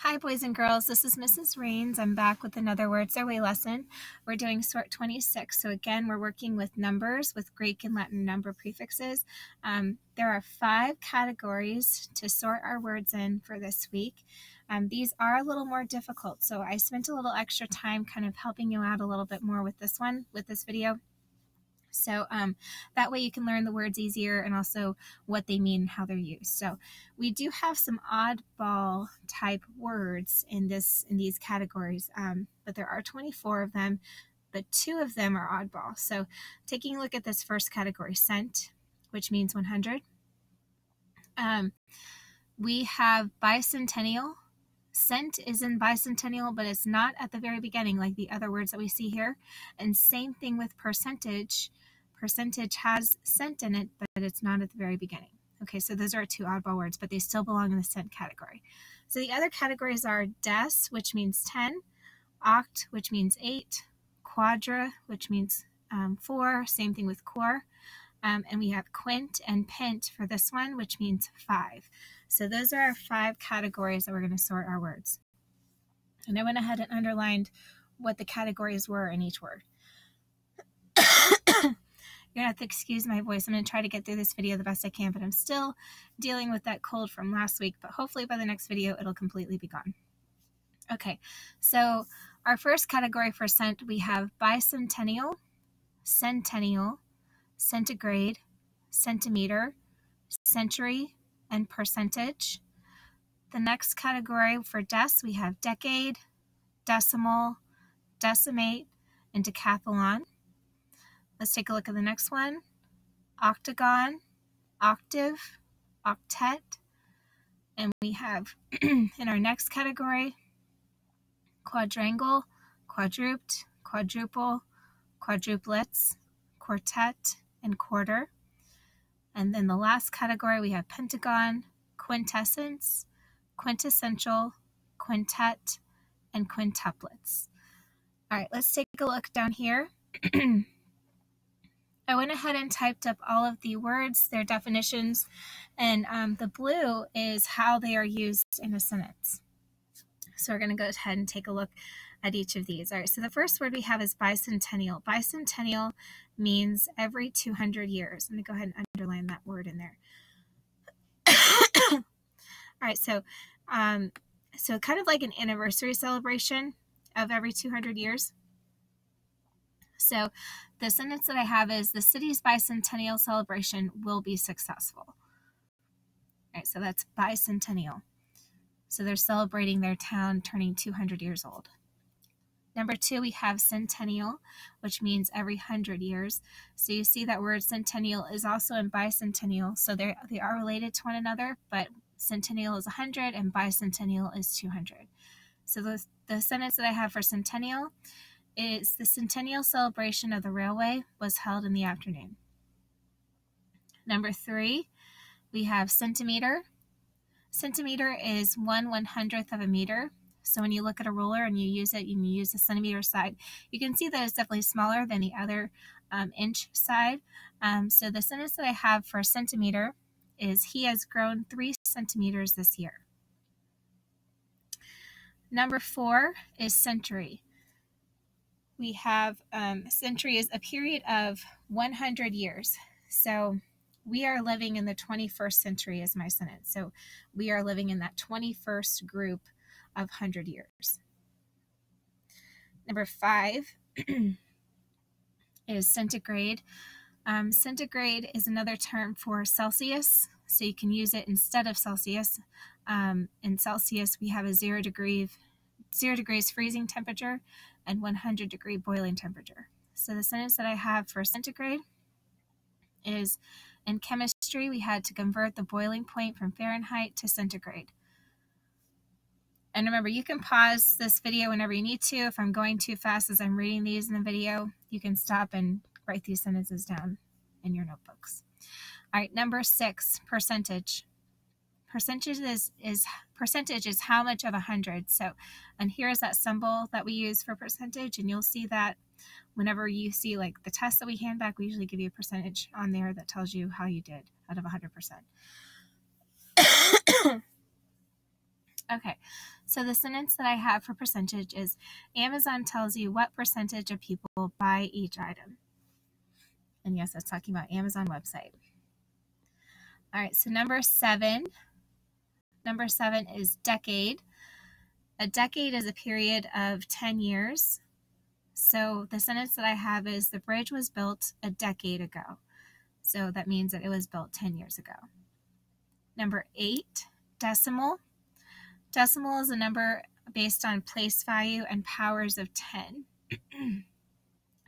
Hi boys and girls, this is Mrs. Rains. I'm back with another Words Their Way lesson. We're doing Sort 26. So again, we're working with numbers, with Greek and Latin number prefixes. There are 5 categories to sort our words in for this week. These are a little more difficult, so I spent a little extra time kind of helping you out a little bit more with this video. So that way you can learn the words easier and also what they mean and how they're used. So we do have some oddball type words in these categories, but there are 24 of them, but 2 of them are oddball. So taking a look at this first category, cent, which means 100. We have bicentennial. Cent is in bicentennial, but it's not at the very beginning like the other words that we see here. And same thing with percentage. Percentage has cent in it, but it's not at the very beginning. Okay, so those are 2 oddball words, but they still belong in the cent category. So the other categories are des, which means 10, oct, which means 8, quadra, which means 4, same thing with quar, and we have quint and pent for this one, which means 5. So those are our 5 categories that we're going to sort our words. And I went ahead and underlined what the categories were in each word. You're going to have to excuse my voice. I'm going to try to get through this video the best I can, but I'm still dealing with that cold from last week, but hopefully by the next video it'll completely be gone. Okay, so our first category for cent, we have bicentennial, centennial, centigrade, centimeter, century, and percentage. The next category for des, we have decade, decimal, decimate, and decathlon. Let's take a look at the next one. Octagon, octave, octet, and we have in our next category, quadrangle, quadruped, quadruple, quadruplets, quartet, and quarter. And then the last category, we have pentagon, quintessence, quintessential, quintet, and quintuplets. All right, let's take a look down here. I went ahead and typed up all of the words, their definitions, and the blue is how they are used in a sentence. So we're going to go ahead and take a look at each of these. All right, so the first word we have is bicentennial. Bicentennial means every 200 years. Let me go ahead and underline that word in there. All right, so kind of like an anniversary celebration of every 200 years. So the sentence that I have is, the city's bicentennial celebration will be successful. All right, so that's bicentennial. So they're celebrating their town turning 200 years old. Number 2, we have centennial, which means every 100 years. So you see that word centennial is also in bicentennial. So they are related to one another, but centennial is 100 and bicentennial is 200. So the sentence that I have for centennial is, the centennial celebration of the railway was held in the afternoon. Number 3, we have centimeter. Centimeter is 1/100th of a meter. So when you look at a ruler and you use it, you use the centimeter side, you can see that it's definitely smaller than the other inch side. So the sentence that I have for centimeter is, he has grown 3 centimeters this year. Number 4 is century. We have century is a period of 100 years. So we are living in the 21st century is my sentence. So we are living in that 21st group of 100 years. Number 5 is centigrade. Centigrade is another term for Celsius. So you can use it instead of Celsius. In Celsius, we have a 0 degrees freezing temperature and 100-degree boiling temperature. So the sentence that I have for centigrade is, in chemistry, we had to convert the boiling point from Fahrenheit to centigrade. And remember, you can pause this video whenever you need to. If I'm going too fast as I'm reading these in the video, you can stop and write these sentences down in your notebooks. All right, number 6, percentage. Percentage is how much of 100. So, and here is that symbol that we use for percentage, and you'll see that whenever you see like the test that we hand back, we usually give you a percentage on there that tells you how you did out of 100%. Okay, so the sentence that I have for percentage is Amazon tells you what percentage of people buy each item. And yes, that's talking about Amazon website. All right, so number seven is decade. A decade is a period of 10 years. So the sentence that I have is the bridge was built a decade ago. So that means that it was built 10 years ago. Number 8, decimal. Decimal is a number based on place value and powers of 10.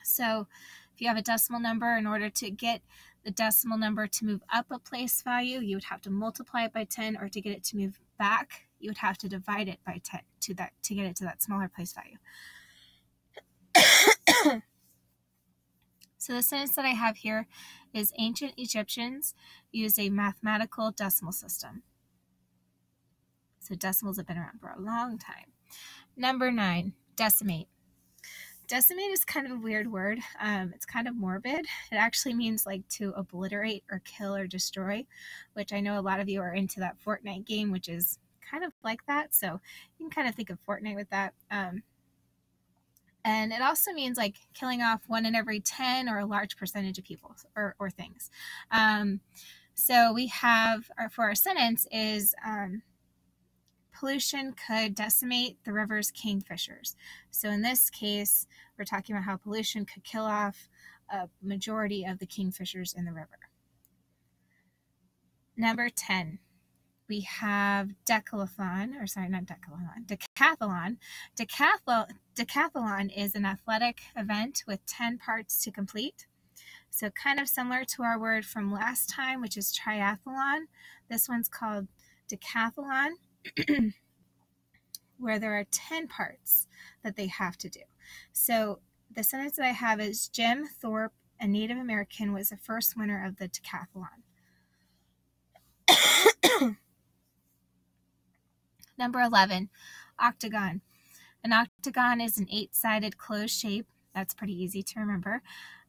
So if you have a decimal number, in order to get the decimal number to move up a place value, you would have to multiply it by 10, or to get it to move back, you would have to divide it by 10 to get it to that smaller place value. So the sentence that I have here is ancient Egyptians used a mathematical decimal system. So decimals have been around for a long time. Number 9, decimate. Decimate is kind of a weird word. It's kind of morbid. It actually means like to obliterate or kill or destroy, which I know a lot of you are into that Fortnite game, which is kind of like that. So you can kind of think of Fortnite with that. And it also means like killing off 1 in every 10 or a large percentage of people or things. So we have, for our sentence is pollution could decimate the river's kingfishers. So in this case, we're talking about how pollution could kill off a majority of the kingfishers in the river. Number 10, we have decathlon. Decathlon is an athletic event with 10 parts to complete. So kind of similar to our word from last time, which is triathlon. This one's called decathlon, where there are 10 parts that they have to do. So the sentence that I have is Jim Thorpe, a Native American, was the first winner of the decathlon. Number 11, octagon. An octagon is an 8-sided closed shape. That's pretty easy to remember.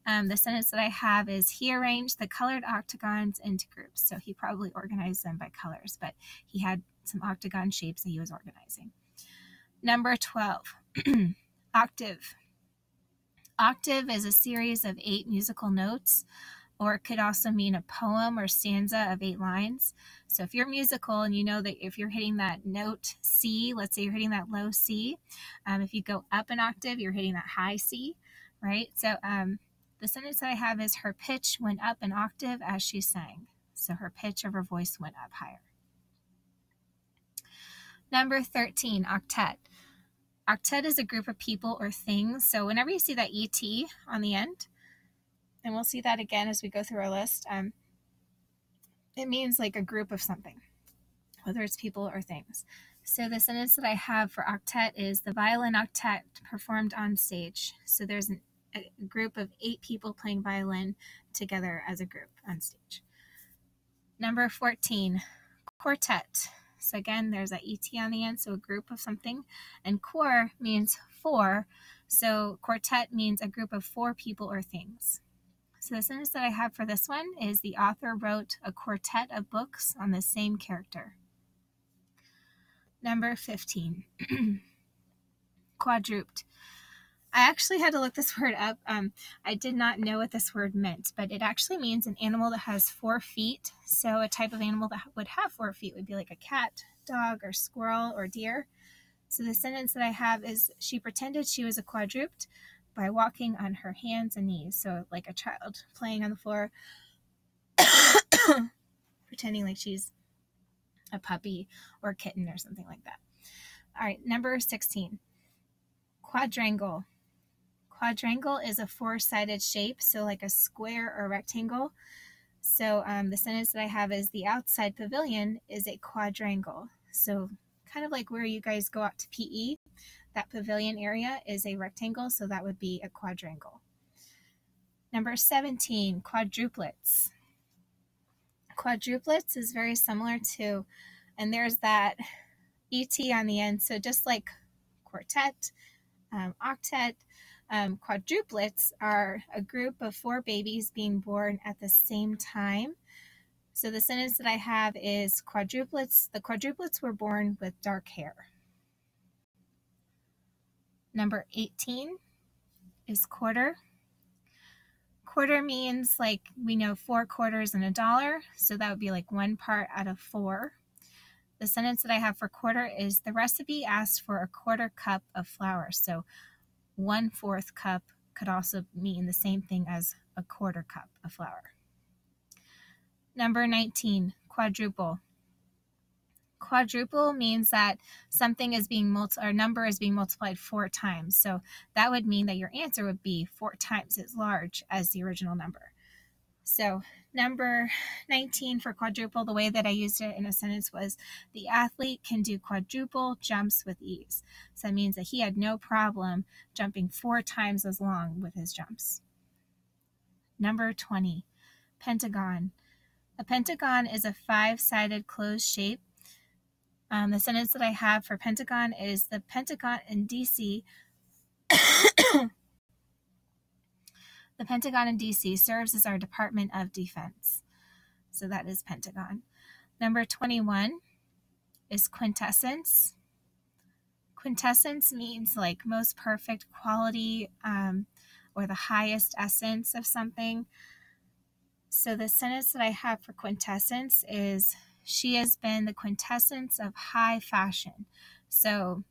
The sentence that I have is he arranged the colored octagons into groups. So he probably organized them by colors, but he had some octagon shapes that he was organizing. Number 12, octave. Octave is a series of 8 musical notes, or it could also mean a poem or stanza of 8 lines. So if you're musical and you know that if you're hitting that note C, let's say you're hitting that low C, if you go up an octave, you're hitting that high C, right? So the sentence that I have is her pitch went up an octave as she sang. So her pitch of her voice went up higher. Number 13, octet. Octet is a group of people or things. So whenever you see that ET on the end, and we'll see that again as we go through our list, it means like a group of something, whether it's people or things. So the sentence that I have for octet is the violin octet performed on stage. So there's a group of 8 people playing violin together as a group on stage. Number 14, quartet. So again, there's that ET on the end, so a group of something. And quar means 4. So quartet means a group of 4 people or things. So the sentence that I have for this one is the author wrote a quartet of books on the same character. Number 15, quadruped. I actually had to look this word up. I did not know what this word meant, but it actually means an animal that has 4 feet. So a type of animal that would have 4 feet would be like a cat, dog, or squirrel, or deer. So the sentence that I have is she pretended she was a quadruped by walking on her hands and knees. So like a child playing on the floor, pretending like she's a puppy or a kitten or something like that. All right, number 16, quadrangle. Quadrangle is a 4-sided shape, so like a square or rectangle. So the sentence that I have is the outside pavilion is a quadrangle. So kind of like where you guys go out to PE, that pavilion area is a rectangle, so that would be a quadrangle. Number 17, quadruplets. Quadruplets is very similar to, and there's that ET on the end, so just like quartet, octet, quadruplets are a group of 4 babies being born at the same time. So the sentence that I have is quadruplets. The quadruplets were born with dark hair. Number 18 is quarter. Quarter means, like, we know 4 quarters and $1, so that would be like 1 part out of 4. The sentence that I have for quarter is the recipe asked for a 1/4 cup of flour. So 1/4 cup could also mean the same thing as a 1/4 cup of flour. Number 19, quadruple. Quadruple means that something is being number is being multiplied 4 times. So that would mean that your answer would be 4 times as large as the original number. So number 19 for quadruple, the way that I used it in a sentence was, the athlete can do quadruple jumps with ease. So that means that he had no problem jumping 4 times as long with his jumps. Number 20, pentagon. A pentagon is a 5-sided closed shape. The sentence that I have for pentagon is the Pentagon in DC. The Pentagon in DC serves as our Department of Defense. So that is pentagon. Number 21 is quintessence. Quintessence means like most perfect quality, or the highest essence of something. So the sentence that I have for quintessence is, she has been the quintessence of high fashion. So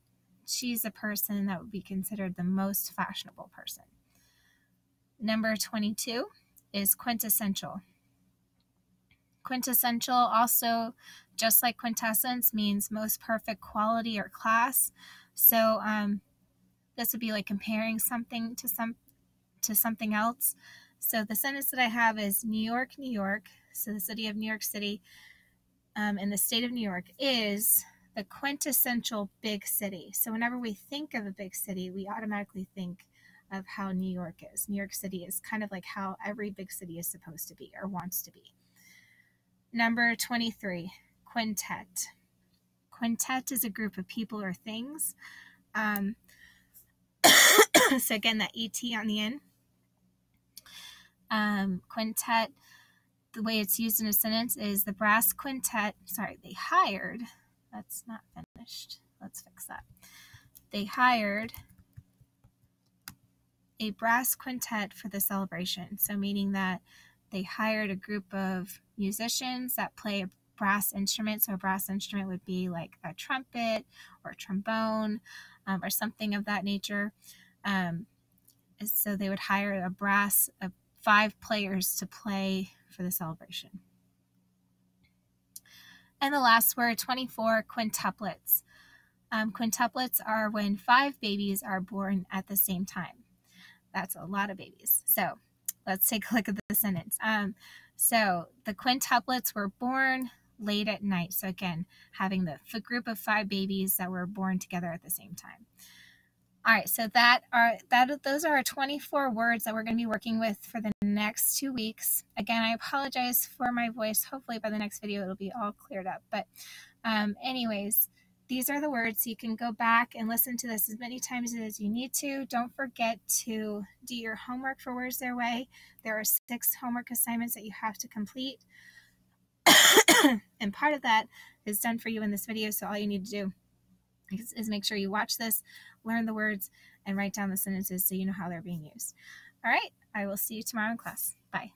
she's a person that would be considered the most fashionable person. Number 22 is quintessential. Quintessential also, just like quintessence, means most perfect quality or class. So this would be like comparing something to something else. So the sentence that I have is, New York, New York, so the city of New York City, in the state of New York, is the quintessential big city. So whenever we think of a big city, we automatically think of how New York is. New York City is kind of like how every big city is supposed to be or wants to be. Number 23, quintet. Quintet is a group of people or things. So again, that ET on the end. Quintet, the way it's used in a sentence is, the brass quintet, they hired, that's not finished, let's fix that. They hired a brass quintet for the celebration. So meaning that they hired a group of musicians that play a brass instrument. So a brass instrument would be like a trumpet or a trombone, or something of that nature. So they would hire a brass of 5 players to play for the celebration. And the last word, 24, quintuplets. Quintuplets are when 5 babies are born at the same time. That's a lot of babies. So let's take a look at the sentence. So the quintuplets were born late at night. So again, having the group of 5 babies that were born together at the same time. All right, so those are our 24 words that we're going to be working with for the next 2 weeks. Again, I apologize for my voice. Hopefully by the next video it'll be all cleared up. But anyways, these are the words. You can go back and listen to this as many times as you need to. Don't forget to do your homework for Words Their Way. There are 6 homework assignments that you have to complete. And part of that is done for you in this video, so all you need to do is make sure you watch this, learn the words, and write down the sentences so you know how they're being used. All right, I will see you tomorrow in class. Bye.